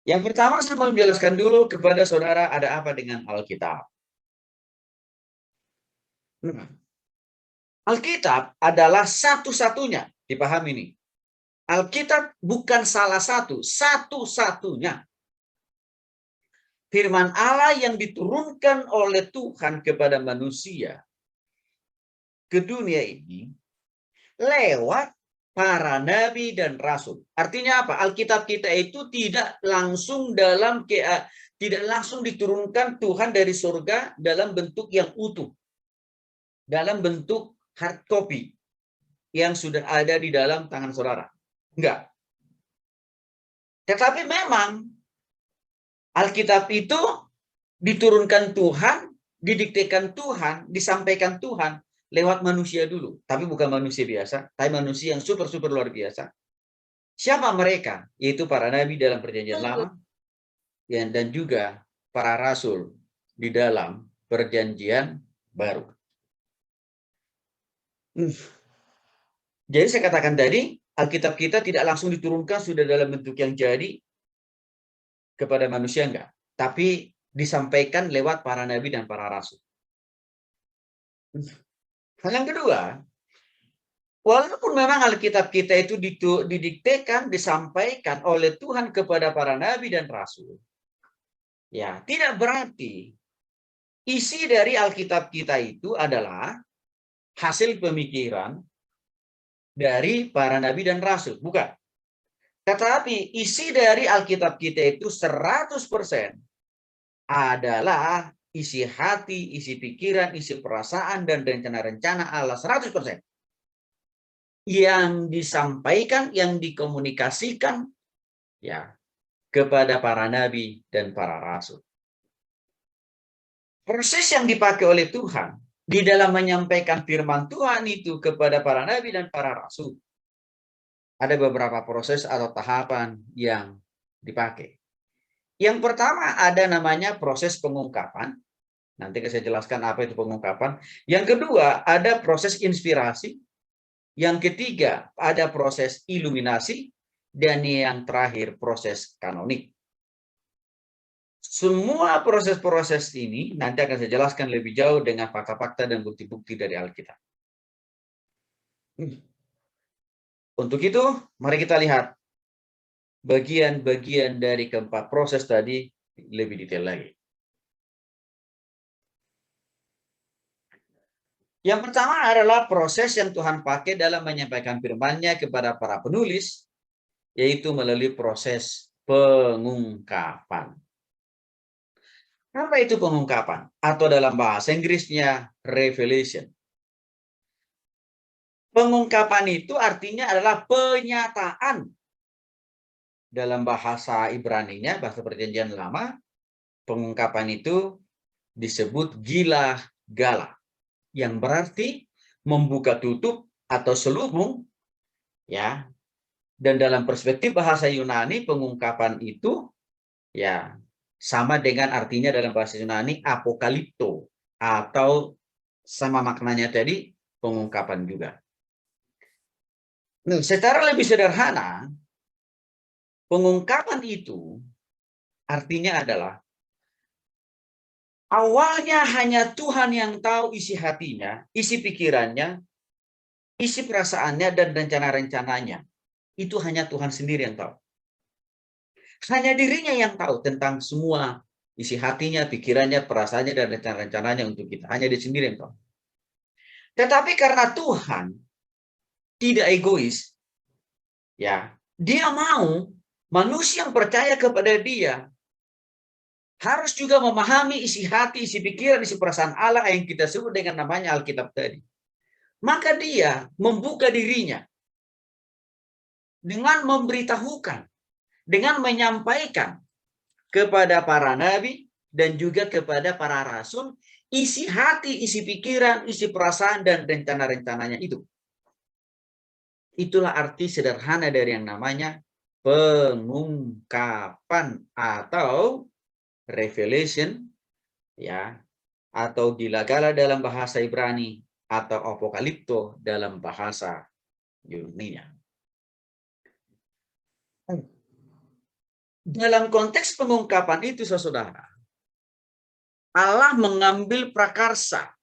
Yang pertama saya mau menjelaskan dulu kepada saudara ada apa dengan Alkitab. Nah, Alkitab adalah satu-satunya, dipahami ini. Alkitab bukan salah satu, satu-satunya firman Allah yang diturunkan oleh Tuhan kepada manusia ke dunia ini lewat para nabi dan rasul. Artinya apa? Alkitab kita itu tidak langsung tidak langsung diturunkan Tuhan dari surga dalam bentuk yang utuh, dalam bentuk hard copy yang sudah ada di dalam tangan saudara. Enggak. Tetapi memang Alkitab itu diturunkan Tuhan, didiktekan Tuhan, disampaikan Tuhan lewat manusia dulu. Tapi bukan manusia biasa, tapi manusia yang super-super luar biasa. Siapa mereka? Yaitu para nabi dalam perjanjian lama dan juga para rasul di dalam perjanjian baru. Jadi saya katakan tadi, Alkitab kita tidak langsung diturunkan sudah dalam bentuk yang jadi kepada manusia, enggak. Tapi disampaikan lewat para nabi dan para rasul. Hal yang kedua, walaupun memang Alkitab kita itu didiktekan, disampaikan oleh Tuhan kepada para nabi dan rasul, ya tidak berarti isi dari Alkitab kita itu adalah hasil pemikiran dari para nabi dan rasul, bukan. Tetapi isi dari Alkitab kita itu 100% adalah isi hati, isi pikiran, isi perasaan, dan rencana-rencana Allah 100%. Yang disampaikan, yang dikomunikasikan ya kepada para nabi dan para rasul. Proses yang dipakai oleh Tuhan di dalam menyampaikan firman Tuhan itu kepada para nabi dan para rasul, ada beberapa proses atau tahapan yang dipakai. Yang pertama ada namanya proses pengungkapan. Nanti saya jelaskan apa itu pengungkapan. Yang kedua ada proses inspirasi. Yang ketiga ada proses iluminasi. Dan yang terakhir proses kanonik. Semua proses-proses ini nanti akan saya jelaskan lebih jauh dengan fakta-fakta dan bukti-bukti dari Alkitab. Untuk itu, mari kita lihat bagian-bagian dari keempat proses tadi lebih detail lagi. Yang pertama adalah proses yang Tuhan pakai dalam menyampaikan firman-Nya kepada para penulis, yaitu melalui proses pengungkapan. Apa itu pengungkapan? Atau dalam bahasa Inggrisnya revelation. Pengungkapan itu artinya adalah penyataan. Dalam bahasa Ibrani-nya, bahasa perjanjian lama, pengungkapan itu disebut gila gala, yang berarti membuka tutup atau selubung, ya. Dan dalam perspektif bahasa Yunani, pengungkapan itu ya sama dengan artinya dalam bahasa Yunani apokalipto, atau sama maknanya tadi pengungkapan juga. Nah, secara lebih sederhana, pengungkapan itu artinya adalah awalnya hanya Tuhan yang tahu isi hatinya, isi pikirannya, isi perasaannya, dan rencana-rencananya. Itu hanya Tuhan sendiri yang tahu. Hanya dirinya yang tahu tentang semua isi hatinya, pikirannya, perasaannya, dan rencana-rencananya untuk kita. Hanya dia sendiri yang tahu. Tetapi karena Tuhan tidak egois, ya, dia mau manusia yang percaya kepada dia harus juga memahami isi hati, isi pikiran, isi perasaan Allah yang kita sebut dengan namanya Alkitab tadi. Maka dia membuka dirinya dengan memberitahukan, dengan menyampaikan kepada para nabi dan juga kepada para rasul isi hati, isi pikiran, isi perasaan, dan rencana-rencananya itu. Itulah arti sederhana dari yang namanya pengungkapan atau revelation, ya, atau gila-gala dalam bahasa Ibrani, atau apokalipto dalam bahasa Yunani. dalam konteks pengungkapan itu, saudara, Allah mengambil prakarsa.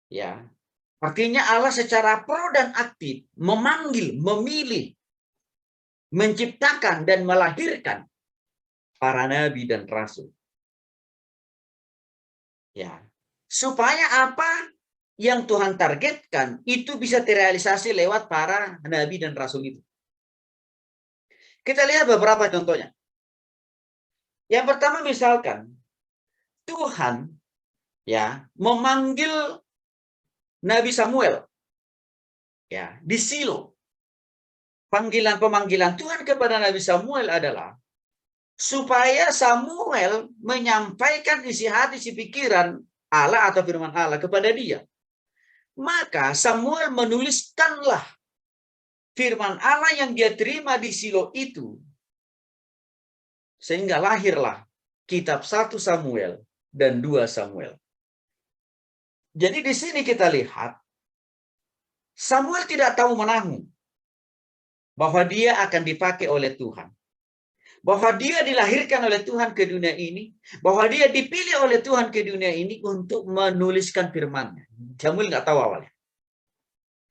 Ya, artinya Allah secara pro dan aktif memanggil, memilih, menciptakan dan melahirkan para nabi dan rasul. Ya, supaya apa yang Tuhan targetkan itu bisa terrealisasi lewat para nabi dan rasul itu. Kita lihat beberapa contohnya. Yang pertama misalkan Tuhan ya memanggil Nabi Samuel ya di Silo. Pemanggilan Tuhan kepada Nabi Samuel adalah supaya Samuel menyampaikan isi hati, isi pikiran Allah atau firman Allah kepada dia. Maka Samuel menuliskanlah firman Allah yang dia terima di Silo itu. Sehingga lahirlah kitab 1 Samuel dan 2 Samuel. Jadi di sini kita lihat Samuel tidak tahu menanggung bahwa dia akan dipakai oleh Tuhan. Bahwa dia dilahirkan oleh Tuhan ke dunia ini. Bahwa dia dipilih oleh Tuhan ke dunia ini untuk menuliskan firman-Nya. Samuel nggak tahu awalnya.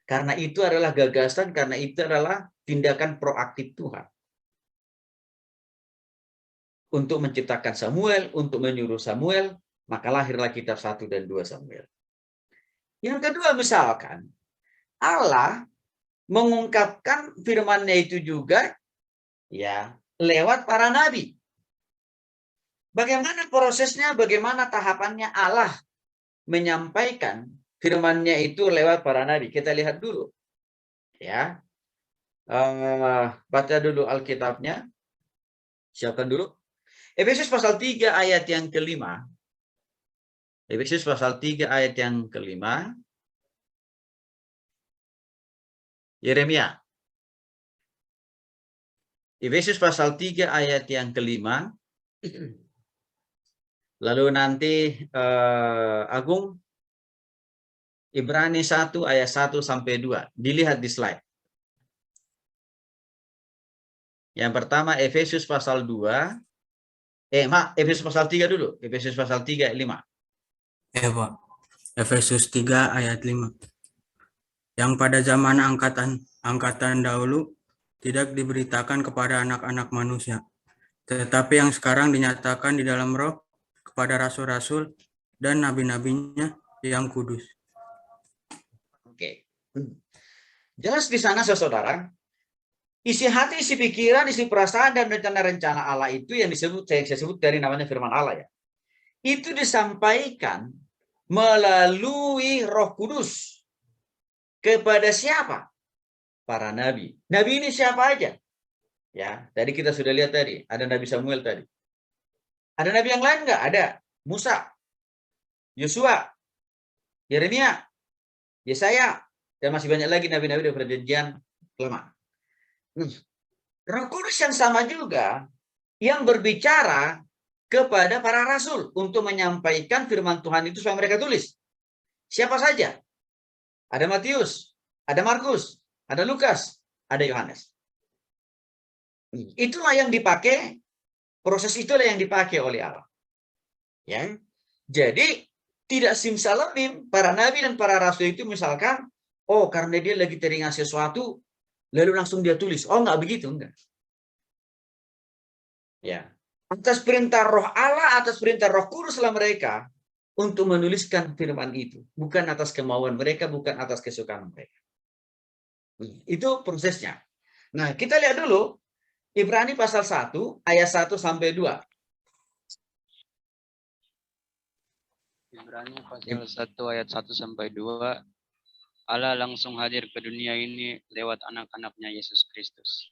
Karena itu adalah gagasan, karena itu adalah tindakan proaktif Tuhan. Untuk menciptakan Samuel, untuk menyuruh Samuel, maka lahirlah kitab 1 dan 2 Samuel. Yang kedua misalkan, Allah mengungkapkan firman-Nya itu juga ya lewat para nabi. Bagaimana prosesnya, bagaimana tahapannya Allah menyampaikan firman-Nya itu lewat para nabi? Kita lihat dulu. Ya. Baca dulu Alkitabnya. Siapkan dulu. Efesus pasal 3 ayat yang kelima. Efesus pasal 3 ayat yang kelima. Yeremia. Efesus pasal 3 ayat yang kelima. Lalu nanti Agung, Ibrani 1 ayat 1 sampai 2. Dilihat di slide. Yang pertama Efesus pasal 2. Efesus pasal 3 dulu. Efesus pasal 3 ayat 5. Pak. Efesus 3 ayat 5. Yang pada zaman angkatan dahulu tidak diberitakan kepada anak-anak manusia, tetapi yang sekarang dinyatakan di dalam roh kepada rasul-rasul dan nabi-nabinya yang kudus. Oke. Jelas di sana, saudara, isi hati, isi pikiran, isi perasaan, dan rencana-rencana Allah itu yang saya sebut dari namanya firman Allah ya. Itu disampaikan melalui Roh Kudus. Kepada siapa? Para nabi. Nabi ini siapa aja? Ya, tadi kita sudah lihat tadi, ada Nabi Samuel tadi. Ada nabi yang lain nggak? Ada. Musa, Yosua, Yeremia, Yesaya, dan masih banyak lagi nabi-nabi dari perjanjian lama. Roh Kudus yang sama juga yang berbicara kepada para rasul untuk menyampaikan firman Tuhan itu supaya mereka tulis. Siapa saja? Ada Matius, ada Markus, ada Lukas, ada Yohanes. Itulah yang dipakai, proses itulah yang dipakai oleh Allah. Ya. Jadi tidak simsalabim para nabi dan para rasul itu misalkan, oh karena dia lagi teringat sesuatu, lalu langsung dia tulis. Oh enggak begitu, enggak. Ya. Atas perintah Roh Allah, atas perintah Roh Kuduslah mereka untuk menuliskan firman itu, bukan atas kemauan mereka, bukan atas kesukaan mereka. Itu prosesnya. Nah, kita lihat dulu Ibrani pasal 1 ayat 1 sampai 2. Ibrani pasal 1 ayat 1 sampai 2. Allah langsung hadir ke dunia ini lewat anak-anaknya Yesus Kristus.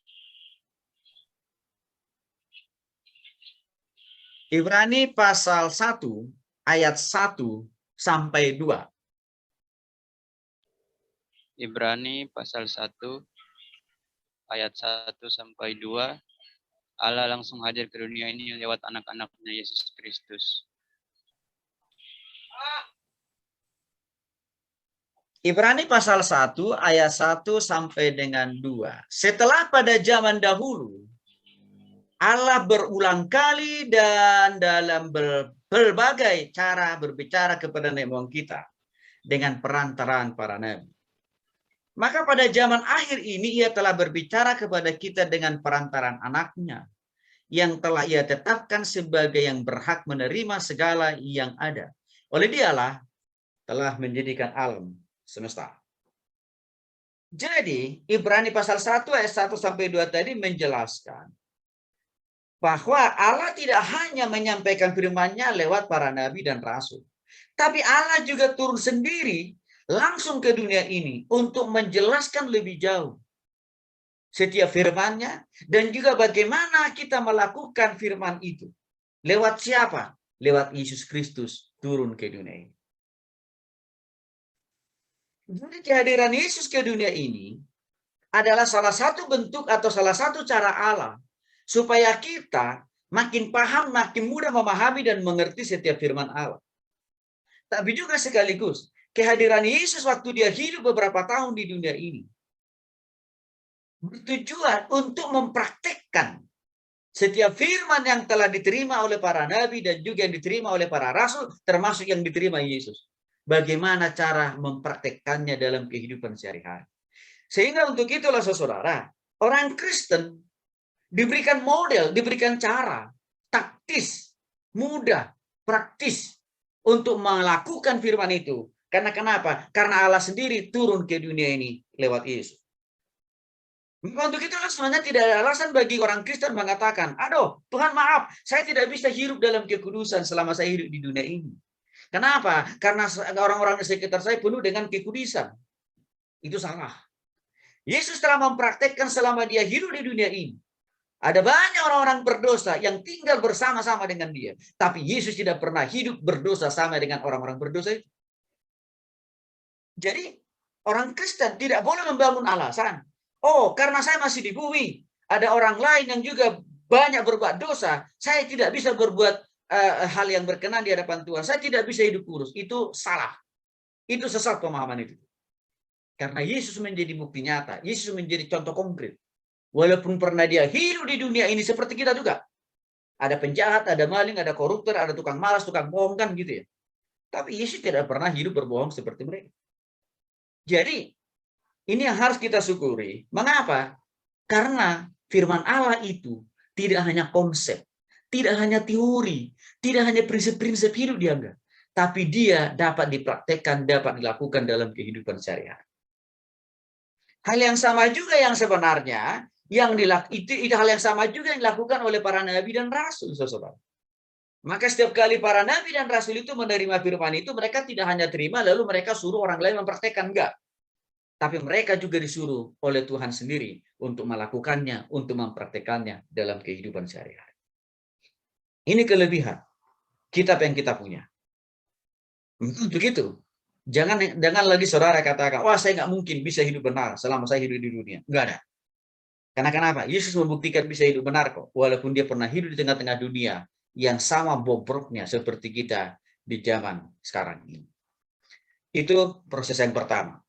Ibrani pasal 1 ayat 1 sampai 2. Ibrani pasal 1 ayat 1 sampai 2. Allah langsung hadir ke dunia ini lewat anak-anaknya Yesus Kristus. Ibrani pasal 1 ayat 1 sampai dengan 2. Setelah pada zaman dahulu Allah berulang kali dan dalam berbagai cara berbicara kepada nenek moyang kita dengan perantaraan para nabi. Maka pada zaman akhir ini ia telah berbicara kepada kita dengan perantaraan anaknya yang telah ia tetapkan sebagai yang berhak menerima segala yang ada. Oleh dialah telah menjadikan alam semesta. Jadi Ibrani pasal 1 ayat 1 sampai 2 tadi menjelaskan bahwa Allah tidak hanya menyampaikan firman-Nya lewat para nabi dan rasul, tapi Allah juga turun sendiri langsung ke dunia ini untuk menjelaskan lebih jauh setiap firman-Nya dan juga bagaimana kita melakukan firman itu. Lewat siapa? Lewat Yesus Kristus turun ke dunia ini. Jadi kehadiran Yesus ke dunia ini adalah salah satu bentuk atau salah satu cara Allah supaya kita makin paham, makin mudah memahami dan mengerti setiap firman Allah. Tapi juga sekaligus kehadiran Yesus waktu dia hidup beberapa tahun di dunia ini bertujuan untuk mempraktekkan setiap firman yang telah diterima oleh para nabi dan juga yang diterima oleh para rasul, termasuk yang diterima Yesus. Bagaimana cara mempraktekkannya dalam kehidupan sehari-hari. Sehingga untuk itulah saudara, orang Kristen diberikan model, diberikan cara, taktis, mudah, praktis untuk melakukan firman itu. Karena kenapa? Karena Allah sendiri turun ke dunia ini lewat Yesus. Untuk itulah sebenarnya tidak ada alasan bagi orang Kristen mengatakan, aduh Tuhan maaf, saya tidak bisa hidup dalam kekudusan selama saya hidup di dunia ini. Kenapa? Karena orang-orang di sekitar saya penuh dengan kekudusan. Itu salah. Yesus telah mempraktekkan selama dia hidup di dunia ini. Ada banyak orang-orang berdosa yang tinggal bersama-sama dengan dia. Tapi Yesus tidak pernah hidup berdosa sama dengan orang-orang berdosa itu. Jadi orang Kristen tidak boleh membangun alasan. Oh, karena saya masih di bumi. Ada orang lain yang juga banyak berbuat dosa. Saya tidak bisa berbuat hal yang berkenan di hadapan Tuhan. Saya tidak bisa hidup kudus. Itu salah. Itu sesat pemahaman itu. Karena Yesus menjadi bukti nyata. Yesus menjadi contoh konkret. Walaupun pernah dia hidup di dunia ini seperti kita juga. Ada penjahat, ada maling, ada koruptor, ada tukang malas, tukang bohong kan gitu ya. Tapi Yesus tidak pernah hidup berbohong seperti mereka. Jadi, ini yang harus kita syukuri. Mengapa? Karena firman Allah itu tidak hanya konsep, tidak hanya teori, tidak hanya prinsip-prinsip hidup dianggap, tapi dia dapat dipraktekkan, dapat dilakukan dalam kehidupan sehari-hari. Hal yang sama juga yang sebenarnya itu hal yang sama juga yang dilakukan oleh para nabi dan rasul, saudara. Maka setiap kali para nabi dan rasul itu menerima firman itu, mereka tidak hanya terima lalu mereka suruh orang lain mempraktekkan, enggak. Tapi mereka juga disuruh oleh Tuhan sendiri untuk melakukannya, untuk mempraktekannya dalam kehidupan sehari-hari. Ini kelebihan kitab yang kita punya. Untuk itu, jangan lagi saudara katakan, wah saya nggak mungkin bisa hidup benar selama saya hidup di dunia. Enggak ada. Karena kenapa? Yesus membuktikan bisa hidup benar kok. Walaupun dia pernah hidup di tengah-tengah dunia yang sama bobroknya seperti kita di zaman sekarang ini. Itu proses yang pertama.